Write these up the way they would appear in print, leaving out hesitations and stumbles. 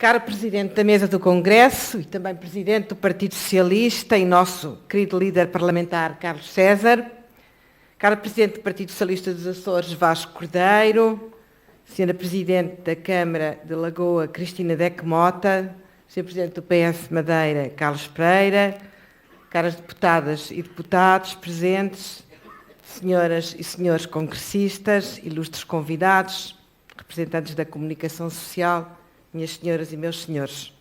Caro Presidente da Mesa do Congresso e também Presidente do Partido Socialista e nosso querido líder parlamentar Carlos César, caro Presidente do Partido Socialista dos Açores Vasco Cordeiro, Senhora Presidente da Câmara de Lagoa Cristina Deque Mota, Sr. Presidente do PS Madeira Carlos Pereira, caras deputadas e deputados presentes, senhoras e senhores congressistas, ilustres convidados, representantes da comunicação social, minhas senhoras e meus senhores.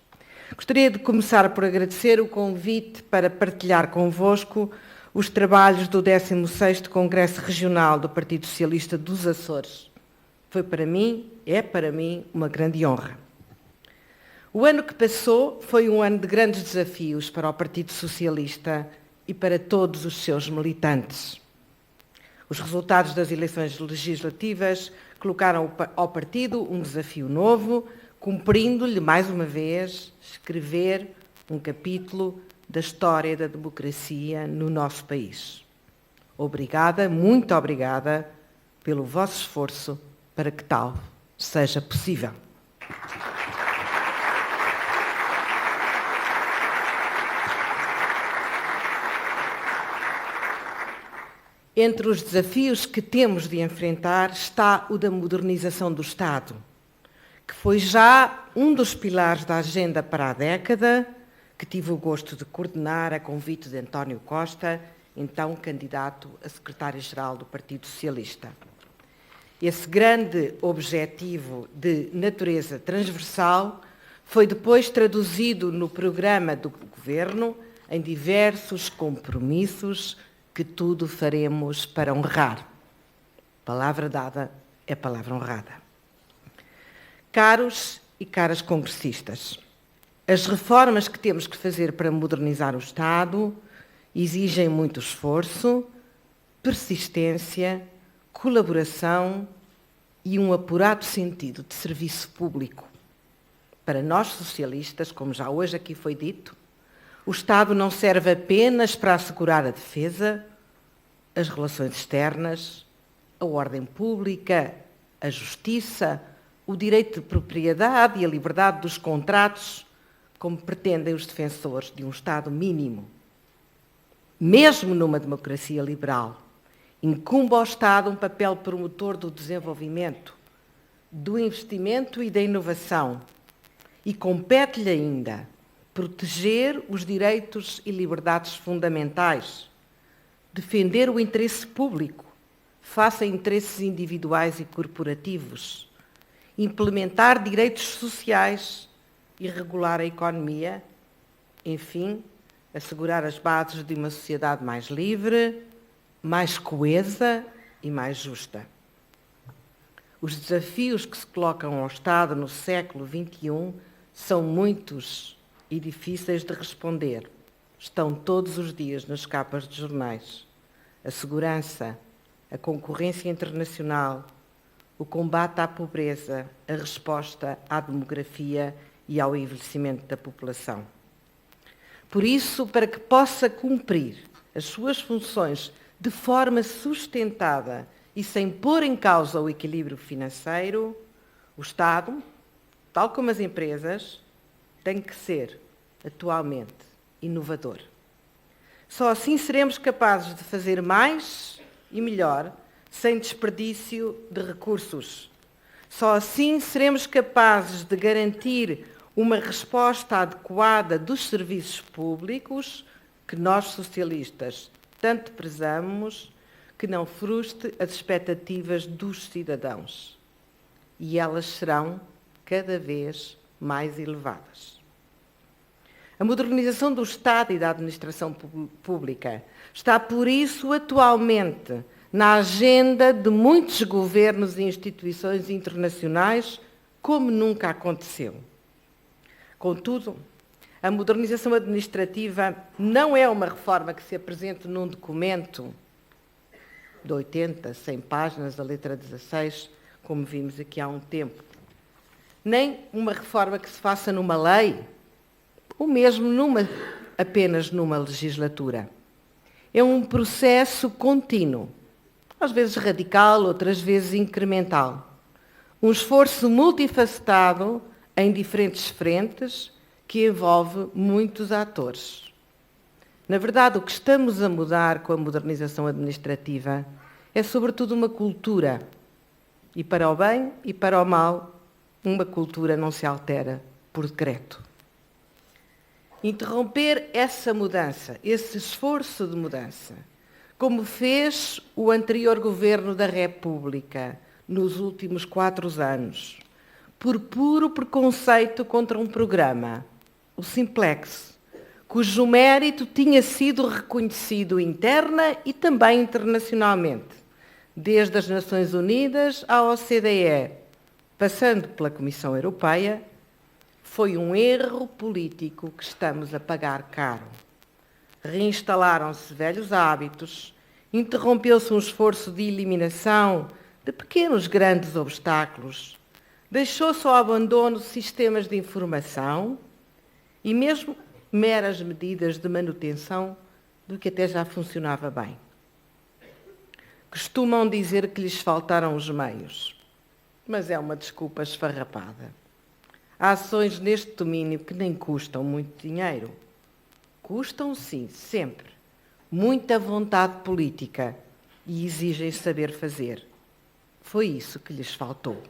Gostaria de começar por agradecer o convite para partilhar convosco os trabalhos do 16º Congresso Regional do Partido Socialista dos Açores. Foi para mim, é para mim, uma grande honra. O ano que passou foi um ano de grandes desafios para o Partido Socialista e para todos os seus militantes. Os resultados das eleições legislativas colocaram ao partido um desafio novo, cumprindo-lhe, mais uma vez, escrever um capítulo da história da democracia no nosso país. Obrigada, muito obrigada, pelo vosso esforço para que tal seja possível. Entre os desafios que temos de enfrentar está o da modernização do Estado, que foi já um dos pilares da agenda para a década, que tive o gosto de coordenar a convite de António Costa, então candidato a secretário-geral do Partido Socialista. Esse grande objetivo de natureza transversal foi depois traduzido no programa do Governo em diversos compromissos que tudo faremos para honrar. Palavra dada é palavra honrada. Caros e caras congressistas, as reformas que temos que fazer para modernizar o Estado exigem muito esforço, persistência, colaboração e um apurado sentido de serviço público. Para nós socialistas, como já hoje aqui foi dito, o Estado não serve apenas para assegurar a defesa, as relações externas, a ordem pública, a justiça, o direito de propriedade e a liberdade dos contratos, como pretendem os defensores de um Estado mínimo. Mesmo numa democracia liberal, incumbe ao Estado um papel promotor do desenvolvimento, do investimento e da inovação, e compete-lhe ainda proteger os direitos e liberdades fundamentais, defender o interesse público face a interesses individuais e corporativos, implementar direitos sociais e regular a economia, enfim, assegurar as bases de uma sociedade mais livre, mais coesa e mais justa. Os desafios que se colocam ao Estado no século XXI são muitos e difíceis de responder. Estão todos os dias nas capas de jornais. A segurança, a concorrência internacional, o combate à pobreza, a resposta à demografia e ao envelhecimento da população. Por isso, para que possa cumprir as suas funções de forma sustentada e sem pôr em causa o equilíbrio financeiro, o Estado, tal como as empresas, tem que ser, atualmente, inovador. Só assim seremos capazes de fazer mais e melhor, sem desperdício de recursos. Só assim seremos capazes de garantir uma resposta adequada dos serviços públicos que nós, socialistas, tanto prezamos, que não frustre as expectativas dos cidadãos. E elas serão cada vez mais elevadas. A modernização do Estado e da administração pública está, por isso, atualmente na agenda de muitos governos e instituições internacionais, como nunca aconteceu. Contudo, a modernização administrativa não é uma reforma que se apresente num documento de 80, 100 páginas, a letra 16, como vimos aqui há um tempo. Nem uma reforma que se faça numa lei, ou mesmo apenas numa legislatura. É um processo contínuo, às vezes radical, outras vezes incremental. Um esforço multifacetado em diferentes frentes, que envolve muitos atores. Na verdade, o que estamos a mudar com a modernização administrativa é, sobretudo, uma cultura. E para o bem e para o mal, uma cultura não se altera por decreto. Interromper essa mudança, esse esforço de mudança, como fez o anterior Governo da República nos últimos 4 anos, por puro preconceito contra um programa, o Simplex, cujo mérito tinha sido reconhecido interna e também internacionalmente, desde as Nações Unidas à OCDE, passando pela Comissão Europeia, foi um erro político que estamos a pagar caro. Reinstalaram-se velhos hábitos, interrompeu-se um esforço de eliminação de pequenos grandes obstáculos, deixou-se ao abandono sistemas de informação e mesmo meras medidas de manutenção do que até já funcionava bem. Costumam dizer que lhes faltaram os meios, mas é uma desculpa esfarrapada. Há ações neste domínio que nem custam muito dinheiro. Custam, sim, sempre, muita vontade política e exigem saber fazer. Foi isso que lhes faltou.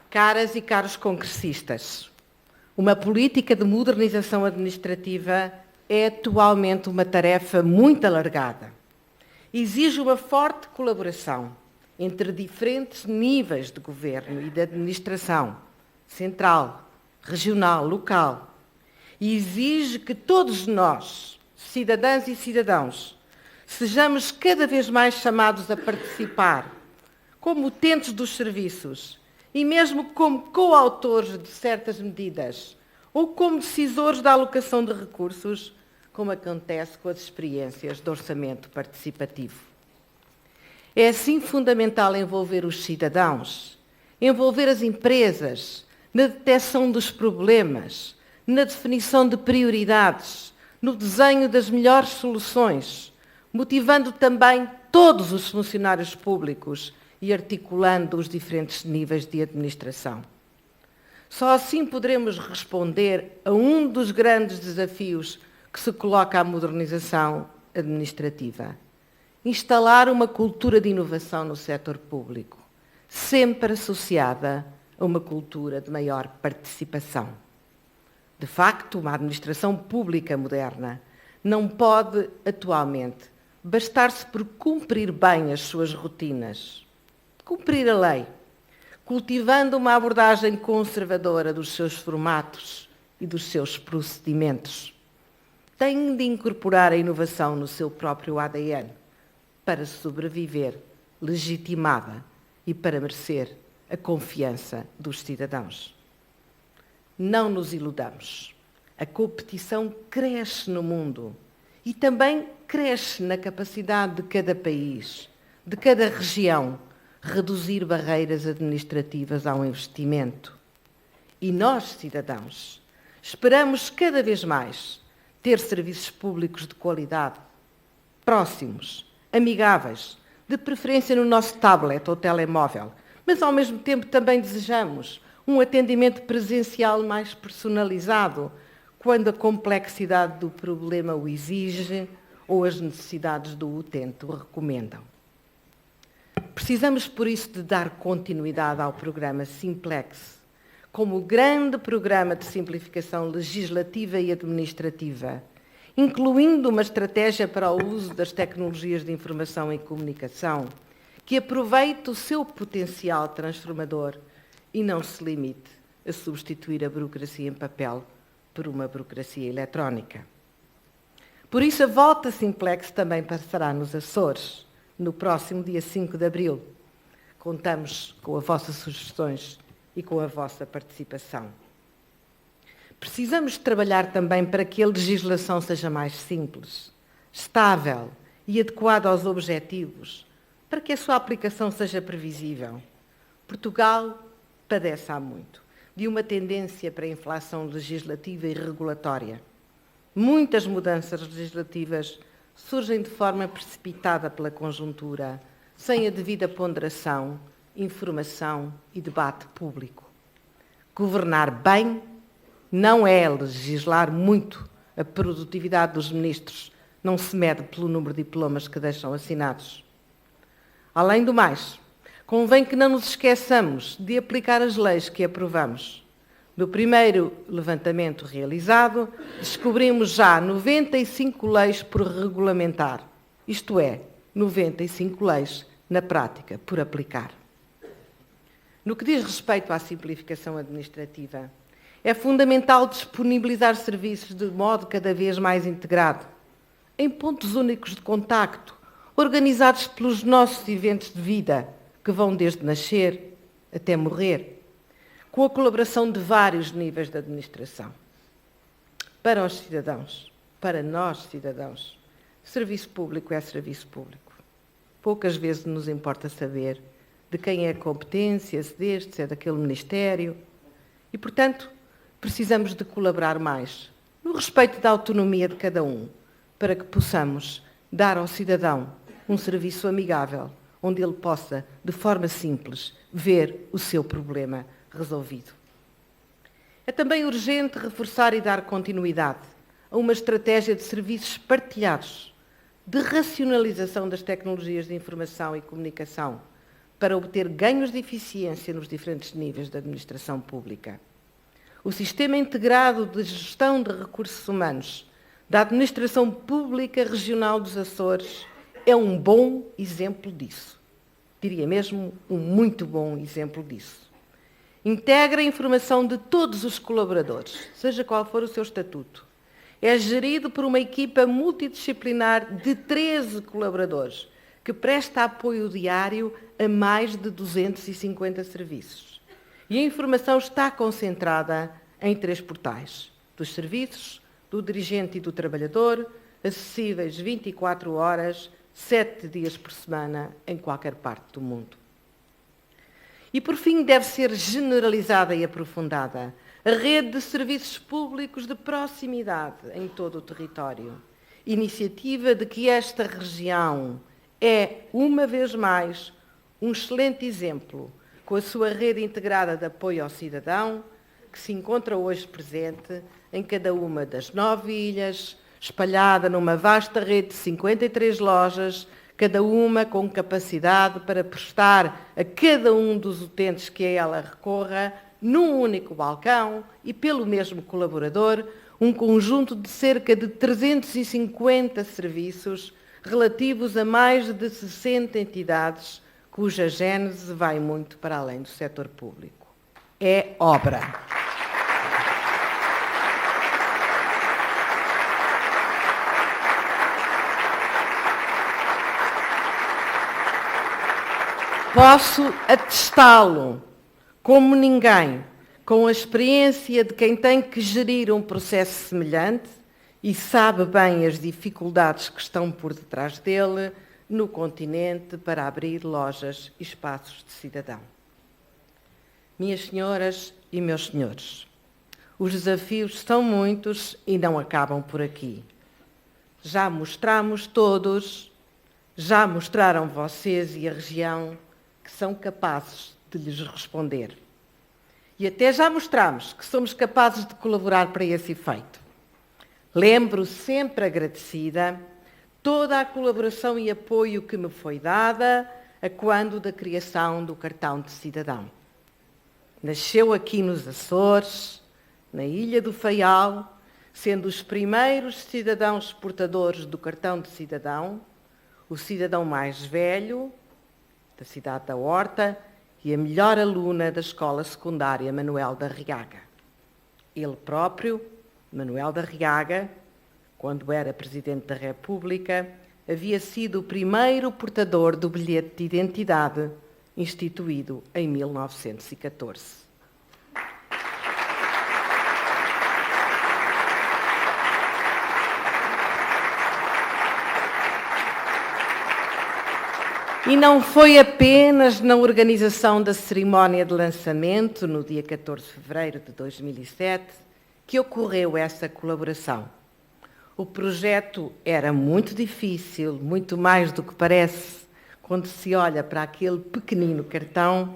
Caras e caros congressistas, uma política de modernização administrativa é atualmente uma tarefa muito alargada. Exige uma forte colaboração entre diferentes níveis de governo e de administração, central, regional, local. E exige que todos nós, cidadãs e cidadãos, sejamos cada vez mais chamados a participar como utentes dos serviços e mesmo como coautores de certas medidas ou como decisores da alocação de recursos, como acontece com as experiências de orçamento participativo. É assim fundamental envolver os cidadãos, envolver as empresas na detecção dos problemas, na definição de prioridades, no desenho das melhores soluções, motivando também todos os funcionários públicos e articulando os diferentes níveis de administração. Só assim poderemos responder a um dos grandes desafios que se coloca à modernização administrativa: instalar uma cultura de inovação no setor público, sempre associada a uma cultura de maior participação. De facto, uma administração pública moderna não pode, atualmente, bastar-se por cumprir bem as suas rotinas, cumprir a lei, cultivando uma abordagem conservadora dos seus formatos e dos seus procedimentos. Tem de incorporar a inovação no seu próprio ADN para sobreviver legitimada e para merecer a confiança dos cidadãos. Não nos iludamos. A competição cresce no mundo e também cresce na capacidade de cada país, de cada região, reduzir barreiras administrativas ao investimento. E nós, cidadãos, esperamos cada vez mais ter serviços públicos de qualidade, próximos, amigáveis, de preferência no nosso tablet ou telemóvel, mas ao mesmo tempo também desejamos um atendimento presencial mais personalizado, quando a complexidade do problema o exige ou as necessidades do utente o recomendam. Precisamos, por isso, de dar continuidade ao programa Simplex, como grande programa de simplificação legislativa e administrativa, incluindo uma estratégia para o uso das tecnologias de informação e comunicação, que aproveite o seu potencial transformador e não se limite a substituir a burocracia em papel por uma burocracia eletrónica. Por isso, a volta Simplex também passará nos Açores, no próximo dia 5 de abril. Contamos com as vossas sugestões e com a vossa participação. Precisamos trabalhar também para que a legislação seja mais simples, estável e adequada aos objetivos, para que a sua aplicação seja previsível. Portugal padece há muito de uma tendência para a inflação legislativa e regulatória. muitas mudanças legislativas surgem de forma precipitada pela conjuntura, sem a devida ponderação, informação e debate público. Governar bem não é legislar muito. A produtividade dos ministros não se mede pelo número de diplomas que deixam assinados. Além do mais, convém que não nos esqueçamos de aplicar as leis que aprovamos. No primeiro levantamento realizado, descobrimos já 95 leis por regulamentar, isto é, 95 leis na prática por aplicar. No que diz respeito à simplificação administrativa, é fundamental disponibilizar serviços de modo cada vez mais integrado, em pontos únicos de contacto, organizados pelos nossos eventos de vida, que vão desde nascer até morrer, com a colaboração de vários níveis de administração. Para os cidadãos, para nós cidadãos, serviço público é serviço público. Poucas vezes nos importa saber de quem é a competência, se deste, se é daquele ministério, e, portanto, precisamos de colaborar mais, no respeito da autonomia de cada um, para que possamos dar ao cidadão um serviço amigável, onde ele possa, de forma simples, ver o seu problema resolvido. É também urgente reforçar e dar continuidade a uma estratégia de serviços partilhados, de racionalização das tecnologias de informação e comunicação, para obter ganhos de eficiência nos diferentes níveis da administração pública. O Sistema Integrado de Gestão de Recursos Humanos da Administração Pública Regional dos Açores é um bom exemplo disso. Diria mesmo um muito bom exemplo disso. Integra a informação de todos os colaboradores, seja qual for o seu estatuto. É gerido por uma equipa multidisciplinar de 13 colaboradores, que presta apoio diário a mais de 250 serviços. E a informação está concentrada em 3 portais: dos serviços, do dirigente e do trabalhador, acessíveis 24 horas, 7 dias por semana, em qualquer parte do mundo. E, por fim, deve ser generalizada e aprofundada a rede de serviços públicos de proximidade em todo o território. Iniciativa de que esta região é, uma vez mais, um excelente exemplo, com a sua rede integrada de apoio ao cidadão, que se encontra hoje presente em cada uma das 9 ilhas, espalhada numa vasta rede de 53 lojas, cada uma com capacidade para prestar a cada um dos utentes que a ela recorra, num único balcão e pelo mesmo colaborador, um conjunto de cerca de 350 serviços relativos a mais de 60 entidades, cuja gênese vai muito para além do setor público. É obra. Posso atestá-lo, como ninguém, com a experiência de quem tem que gerir um processo semelhante e sabe bem as dificuldades que estão por detrás dele no continente para abrir lojas e espaços de cidadão. Minhas senhoras e meus senhores, os desafios são muitos e não acabam por aqui. Já mostramos todos, já mostraram vocês e a região que são capazes de lhes responder. E até já mostramos que somos capazes de colaborar para esse efeito. Lembro sempre agradecida toda a colaboração e apoio que me foi dada a quando da criação do cartão de cidadão. Nasceu aqui nos Açores, na Ilha do Faial, sendo os primeiros cidadãos portadores do cartão de cidadão, o cidadão mais velho da cidade da Horta e a melhor aluna da escola secundária Manuel da Riaga. Ele próprio, Manuel da Riaga, quando era Presidente da República, havia sido o primeiro portador do bilhete de identidade instituído em 1914. E não foi apenas na organização da cerimónia de lançamento, no dia 14 de fevereiro de 2007, que ocorreu essa colaboração. O projeto era muito difícil, muito mais do que parece quando se olha para aquele pequenino cartão,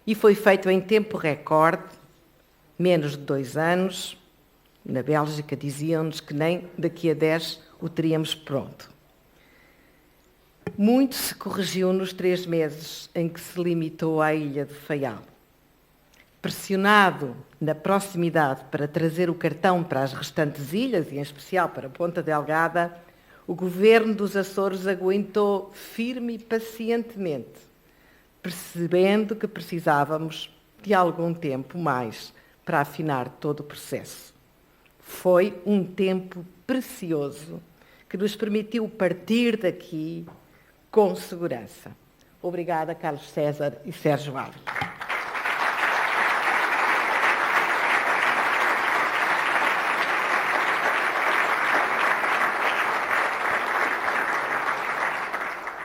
e foi feito em tempo recorde, menos de 2 anos. Na Bélgica diziam-nos que nem daqui a 10 o teríamos pronto. Muito se corrigiu nos 3 meses em que se limitou à ilha de Faial. Pressionado na proximidade para trazer o cartão para as restantes ilhas, e em especial para Ponta Delgada, o governo dos Açores aguentou firme e pacientemente, percebendo que precisávamos de algum tempo mais para afinar todo o processo. Foi um tempo precioso que nos permitiu partir daqui com segurança. Obrigada, Carlos César e Sérgio Alves.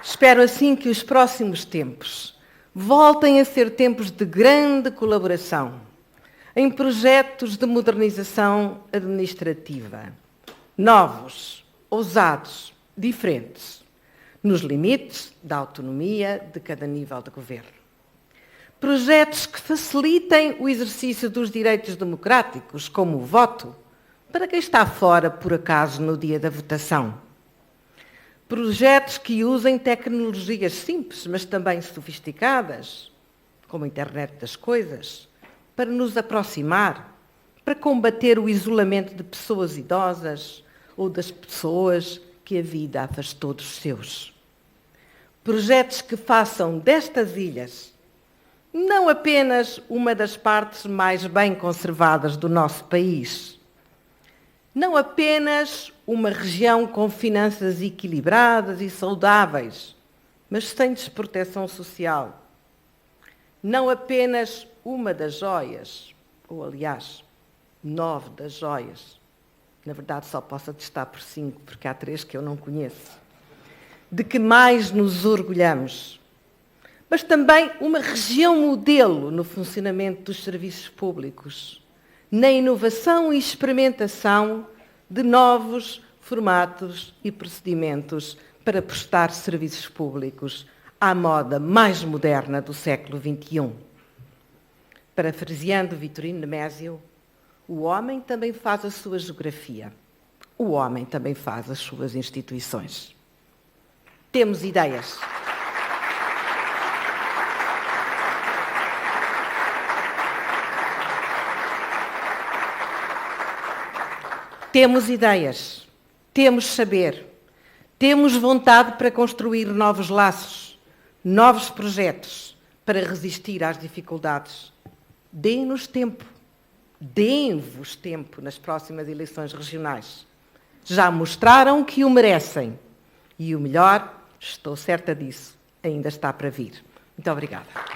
Espero assim que os próximos tempos voltem a ser tempos de grande colaboração em projetos de modernização administrativa, novos, ousados, diferentes, nos limites da autonomia de cada nível de governo. Projetos que facilitem o exercício dos direitos democráticos, como o voto, para quem está fora, por acaso, no dia da votação. Projetos que usem tecnologias simples, mas também sofisticadas, como a internet das coisas, para nos aproximar, para combater o isolamento de pessoas idosas ou das pessoas que a vida afastou dos seus. Projetos que façam destas ilhas não apenas uma das partes mais bem conservadas do nosso país, não apenas uma região com finanças equilibradas e saudáveis, mas sem desproteção social. Não apenas uma das joias, ou aliás, 9 das joias. Na verdade, só posso atestar por 5, porque há 3 que eu não conheço. De que mais nos orgulhamos. Mas também uma região modelo no funcionamento dos serviços públicos, na inovação e experimentação de novos formatos e procedimentos para prestar serviços públicos à moda mais moderna do século XXI. Parafraseando Vitorino Nemésio, o homem também faz a sua geografia, o homem também faz as suas instituições. Temos ideias. Temos ideias, temos saber, temos vontade para construir novos laços, novos projetos para resistir às dificuldades. Deem-nos tempo, deem-vos tempo nas próximas eleições regionais. Já mostraram que o merecem e o melhor, estou certa disso, ainda está para vir. Muito obrigada.